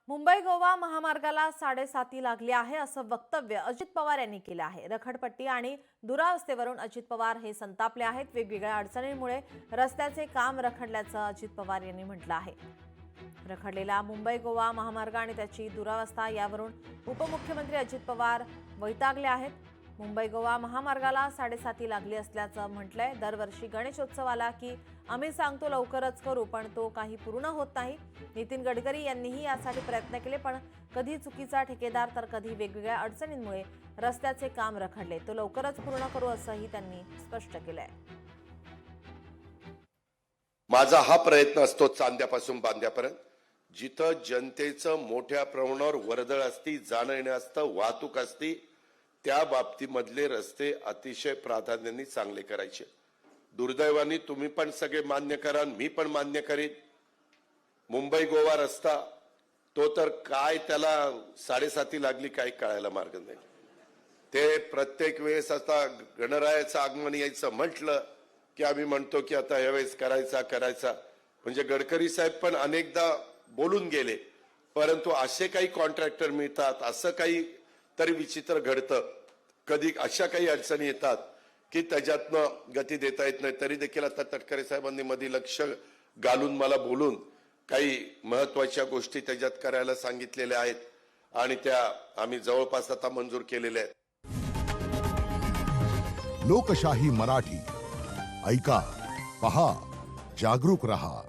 मुंबई गोवा महामार्गाला 7.5 लागली आहे असं वक्तव्य अजित पवार यांनी केलं आहे। रखडपट्टी आणि दुरावस्थेवरून अजित पवार हे संतापले आहेत। वेगवेगळ्या अडचणींमुळे रस्त्याचे काम रखडल्याचं अजित पवार यांनी म्हटलं आहे। रखडलेला मुंबई गोवा महामार्ग आणि त्याची दुरावस्था यावरून उपमुख्यमंत्री अजित पवार वैतागले आहेत। मुंबई गोवा महामार्गाला 7.5 लागली असल्याचं म्हटलंय। दरवर्षी गणेशोत्सव आला की आम्ही सांगतो लवकरच करू, पण तो काही पूर्ण होत नाही। नितीन गडकरी यांनीही यासाठी प्रयत्न केले, पण कधी चुकीचा ठेकेदार तर कधी वेगवेगळ्या अडचणींमुळे रस्त्याचे काम रखडले। तो लवकरच पूर्ण करू असंही त्यांनी स्पष्ट केलंय। माझा हा प्रयत्न असतो चांद्यापासून बांद्यापर्यंत, जिथं जनतेचं मोठ्या प्रमाणावर वर्दळ असती, जाणं येणं असतं, वाहतूक असती, त्या बाबतीमधले रस्ते अतिशय प्राधान्याने चांगले करायचे। दुर्दैवाने तुम्ही पण सगळे मान्य करा, मी पण मान्य करीन, मुंबई गोवा रस्ता तो तर काय त्याला 7.5 लागली काय कळायला मार्ग नाही। ते प्रत्येक वेळेस आता गणरायाचं आगमन यायचं म्हटलं की आम्ही म्हणतो की आता यावेळेस करायचा म्हणजे गडकरी साहेब पण अनेकदा बोलून गेले, परंतु असे काही कॉन्ट्रॅक्टर मिळतात, असं काही तरी विचित्र घडतं, कधी अशा काही अडचणी येतात की त्याच्यातनं गती देता येत नाही। तरी देखील आता तटकरे साहेबांनी मध्ये लक्ष घालून मला बोलून काही महत्वाच्या गोष्टी त्याच्यात करायला सांगितलेल्या आहेत आणि त्या आम्ही जवळपास आता मंजूर केलेल्या आहेत। लोकशाही मराठी ऐका, पहा, जागरूक रहा।